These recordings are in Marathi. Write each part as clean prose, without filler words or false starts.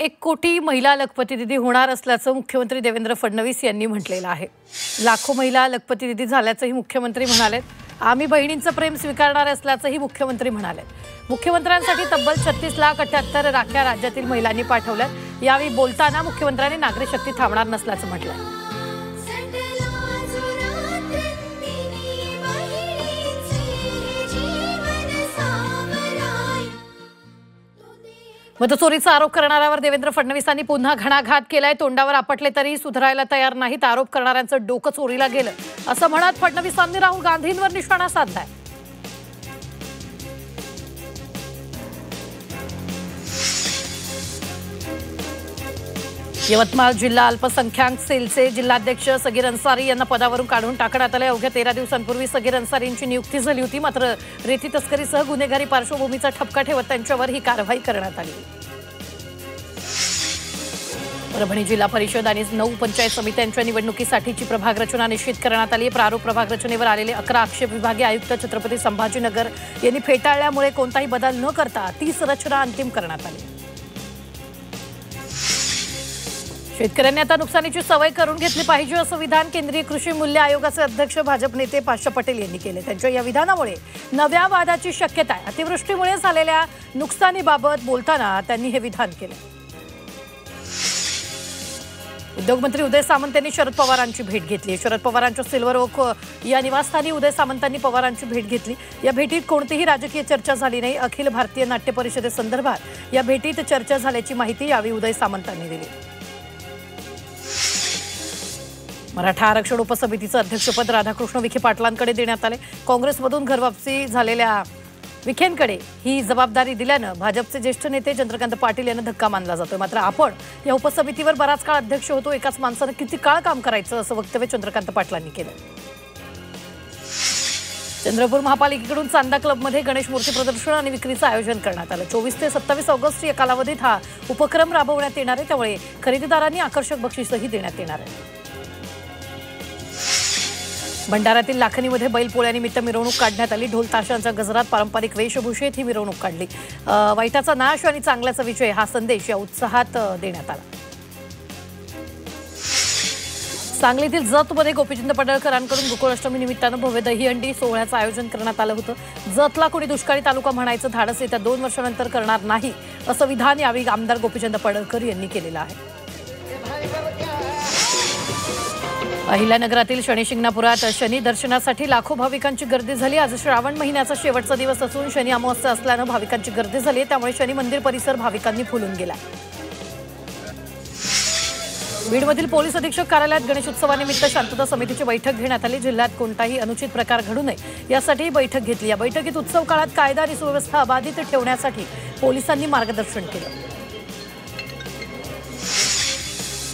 1 कोटी महिला लखपती दिदी होणार असल्याचं मुख्यमंत्री देवेंद्र फडणवीस यांनी म्हटलेलं आहे। लाखो महिला लखपती दिदी झाल्याचंही मुख्यमंत्री म्हणाले। आम्ही बहिणींचं प्रेम स्वीकारणार असल्याचंही मुख्यमंत्री म्हणाले। मुख्यमंत्र्यांसाठी तब्बल 36,78,00,000 राख्या राज्यातील महिलांनी पाठवल्या। यावेळी बोलताना मुख्यमंत्र्यांनी नागरिक शक्ती थांबणार नसल्याचं म्हटलं। मतचोरीचा आरोप करणाऱ्यावर देवेंद्र फडणवीसांनी पुन्हा घणाघात केलाय। तोंडावर आपटले तरी सुधारायला तयार नाहीत। आरोप करणाऱ्यांचं डोकं चोरीला गेलं असं म्हणत फडणवीसांनी राहुल गांधींवर निशाणा साधलाय। यवतमाळ जिल्हा अल्पसंख्याक सेलचे जिल्हाध्यक्ष सगीर अन्सारी यांना पदावरून काढून टाकण्यात आले। अवघ्या 13 दिवसांपूर्वी सगीर अन्सारींची नियुक्ती झाली होती, मात्र रेती तस्करीसह गुन्हेगारी पार्श्वभूमीचा ठपका ठेवत त्यांच्यावर ही कारवाई करण्यात आली। परभणी जिल्हा परिषद आणि 9 पंचायत समित्यांच्या निवडणुकीसाठीची प्रभाग रचना निश्चित करण्यात आली। प्रारूप प्रभाग रचनेवर आलेले 11 आक्षेप विभागीय आयुक्त छत्रपती संभाजीनगर यांनी फेटाळल्यामुळे कोणताही बदल न करता 30 रचना अंतिम करण्यात आली। शेतकऱ्यांनी आता नुकसानीची सवय करून घेतली पाहिजे असं विधान केंद्रीय कृषी मूल्य आयोगाचे अध्यक्ष भाजप नेते पाशा पटेल यांनी केले। त्यांच्या या विधानामुळे नव्या वादाची शक्यता आहे। अतिवृष्टीमुळे झालेल्या नुकसानीबाबत बोलताना त्यांनी हे विधान केले। उद्योगमंत्री उदय सामंत यांनी शरद पवारांची भेट घेतली। शरद पवारांच्या सिल्वर ओक या निवासस्थानी उदय सामंतांनी पवारांची भेट घेतली। या भेटीत कोणतीही राजकीय चर्चा झाली नाही। अखिल भारतीय नाट्य परिषदेसंदर्भात या भेटीत चर्चा झाल्याची माहिती यावेळी उदय सामंतांनी दिली। मराठा आरक्षण उपसमितीचं अध्यक्षपद राधाकृष्ण विखे पाटलांकडे देण्यात आले। काँग्रेसमधून घरवापसी झालेल्या विखेंकडे ही जबाबदारी दिल्यानं भाजपचे ज्येष्ठ नेते चंद्रकांत पाटील यांना धक्का मानला जातोय। मात्र आपण या उपसमितीवर बराच काळ अध्यक्ष होतो, एकाच माणसानं किती काळ काम करायचं असं वक्तव्य चंद्रकांत पाटलांनी केलं। चंद्रपूर महापालिकेकडून चांदा क्लबमध्ये गणेश मूर्ती प्रदर्शन आणि विक्रीचं आयोजन करण्यात आलं। 24 ते 27 ऑगस्ट या कालावधीत हा उपक्रम राबवण्यात येणार आहे, त्यामुळे खरेदीदारांनी आकर्षक बक्षीसही देण्यात येणार आहे। भंडाऱ्यातील लाखनीमध्ये बैलपोळ्यानिमित्त मिरवणूक काढण्यात आली। ढोल ताशांच्या गजरात पारंपरिक वेशभूषेत ही मिरवणूक काढली। वाईटाचा नाश आणि चांगल्याचा विजय हा संदेश या उत्साहात देण्यात आला। सांगलीतील जतमध्ये गोपीचंद पडळकरांकडून गोकुळाष्टमी निमित्तानं भव्य दहीहंडी सोहळ्याचं आयोजन करण्यात आलं होतं। जतला कोणी दुष्काळी तालुका म्हणायचं धाडस येत्या 2 वर्षानंतर करणार नाही असं विधान यावेळी आमदार गोपीचंद पडळकर यांनी केलेलं आहे। अहिल्यानगरातील शनी शिंगणापुरात शनी दर्शनासाठी लाखो भाविकांची गर्दी झाली। आज श्रावण महिन्याचा शेवटचा दिवस असून शनी अमावस्या असल्यानं भाविकांची गर्दी झाली, त्यामुळे शनी मंदिर परिसर भाविकांनी फुलून गेला। बीडमधील पोलीस अधीक्षक कार्यालयात गणेशोत्सवानिमित्त शांतता समितीची बैठक घेण्यात आली। जिल्ह्यात कोणताही अनुचित प्रकार घडू नये यासाठी बैठक घेतली। या बैठकीत उत्सव काळात कायदा आणि सुव्यवस्था अबाधित ठेवण्यासाठी पोलिसांनी मार्गदर्शन केलं।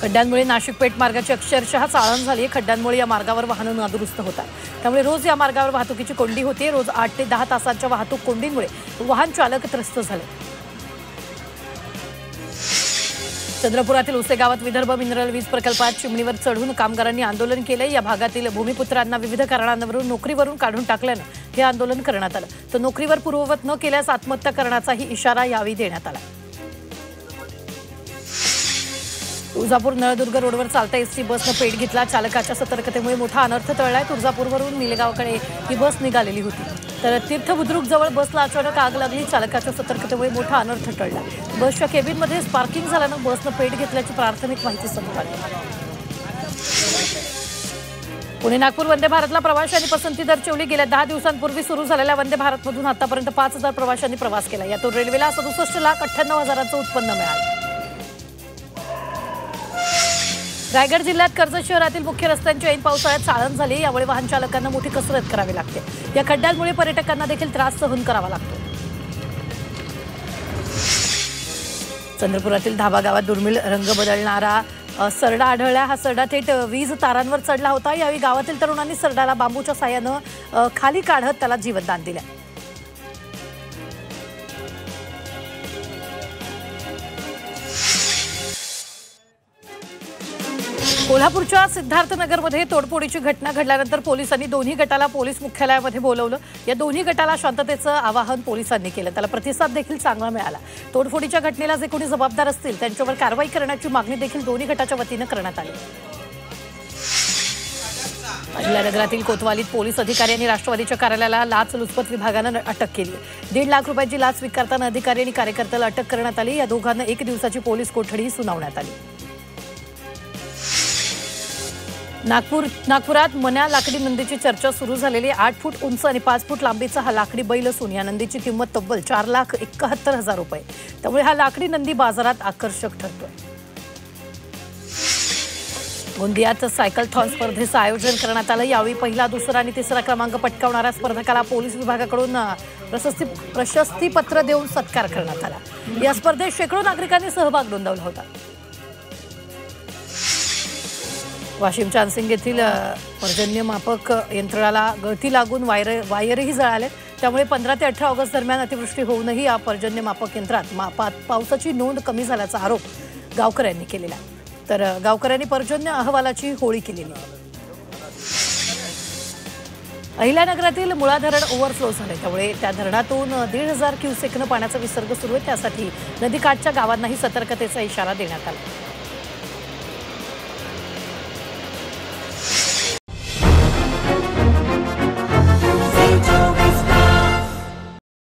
खड्ड्यांमुळे नाशिक पेठ मार्गाची अक्षरशः चाळण झाली आहे। खड्ड्यांमुळे या मार्गावर वाहनं नादुरुस्त होतात, त्यामुळे रोज या मार्गावर वाहतुकीची कोंडी होते। रोज 8 ते 10 तासांच्या वाहतूक कोंडीमुळे वाहन चालक त्रस्त झाले। चंद्रपुरातील उसे गावात विदर्भ मिनरल वीज प्रकल्पात चिमणीवर चढून कामगारांनी आंदोलन केले। या भागातील भूमिपुत्रांना विविध कारणांवरून नोकरीवरून काढून टाकल्यानं हे आंदोलन करण्यात आलं। तर नोकरीवर पूर्ववत न केल्यास आत्महत्या करण्याचाही इशारा यावेळी देण्यात आला। तुळजापूर नळदुर्ग रोडवर चालत्या एसटी बसनं पेट घेतला। चालकाच्या सतर्कतेमुळे मोठा अनर्थ टळलाय। तुळजापूरवरून निलेगावकडे ही बस निघालेली होती, तर तीर्थबुद्रुक जवळ बसला अचानक आग लागली। चालकाच्या सतर्कतेमुळे मोठा अनर्थ टळला। बसच्या केबिनमध्ये स्पार्किंग झाल्यानं बसनं पेट घेतल्याची प्राथमिक माहिती समोर आली। पुणे नागपूर वंदे भारतला प्रवाशांनी पसंती दर्शवली। गेल्या 10 दिवसांपूर्वी सुरू झालेल्या वंदे भारतमधून आतापर्यंत 5,000 प्रवाशांनी प्रवास केला। यातून रेल्वेला 67,98,000चं उत्पन्न मिळालं। रायगड जिल्ह्यात कर्जत शहरातील मुख्य रस्त्यांची ऐन पावसाळ्यात चाळण झाली। यामुळे वाहन चालकांना मोठी कसरत करावी लागते। या खड्ड्यांमुळे पर्यटकांना देखील त्रास सहन करावा लागतो। चंद्रपुरातील धाबा गावात दुर्मिळ रंग बदलणारा सरडा आढळला। हा सरडा थेट वीज तारांवर चढला होता। यावेळी गावातील तरुणांनी सरडाला बांबूच्या साहाय्यानं खाली काढत त्याला जीवनदान दिलं। कोल्हापूरच्या सिद्धार्थनगरमध्ये तोडफोडीची घटना घडल्यानंतर पोलिसांनी दोन्ही गटाला पोलीस मुख्यालयामध्ये बोलवलं। या दोन्ही गटाला शांततेचं आवाहन पोलिसांनी केलं, त्याला प्रतिसाद देखील चांगला मिळाला। तोडफोडीच्या घटनेला जे कोणी जबाबदार असतील त्यांच्यावर कारवाई करण्याची मागणी देखील दोन्ही गटाच्या वतीनं करण्यात आली। अहिल्यानगरातील कोतवालीत पोलीस अधिकारी राष्ट्रवादीच्या कार्यालयाला लाचलुचपत विभागानं अटक केली। 1.5 लाख रुपयांची लाच स्वीकारताना अधिकारी आणि कार्यकर्त्याला अटक करण्यात आली। या दोघांना 1 दिवसाची पोलीस कोठडी सुनावण्यात आली। नागपुरात मन्या लाकडी नंदीची चर्चा सुरू झालेली। 8 फूट उंच आणि 5 फूट लांबीचा हा लाकडी बैल असून या नंदीची किंमत तब्बल 4,71,000 रुपये। त्यामुळे हा लाकडी नंदी बाजारात आकर्षक ठरतोय। गोंदियात सायकलथॉन स्पर्धेचं आयोजन करण्यात आलं। यावेळी पहिला, दुसरा आणि तिसरा क्रमांक पटकावणाऱ्या स्पर्धकाला पोलीस विभागाकडून प्रशस्तीपत्र देऊन सत्कार करण्यात आला। या स्पर्धेत शेकडो नागरिकांनी सहभाग नोंदवला होता। वाशिमच्या अनसिंग येथील पर्जन्यमापक यंत्राला गळती लागून वायरही जळाले। त्यामुळे 15 ते 18 ऑगस्ट दरम्यान अतिवृष्टी होऊनही या पर्जन्यमापक यंत्रात पावसाची नोंद कमी झाल्याचा आरोप गावकऱ्यांनी केलेला आहे। तर गावकऱ्यांनी पर्जन्य अहवालाची होळी केलेली आहे। अहिल्यानगरातील मुळा धरण ओव्हरफ्लो झाले, त्यामुळे त्या धरणातून 1,500 क्युसेकनं पाण्याचा विसर्ग सुरू आहे। त्यासाठी नदीकाठच्या गावांनाही सतर्कतेचा इशारा देण्यात आला।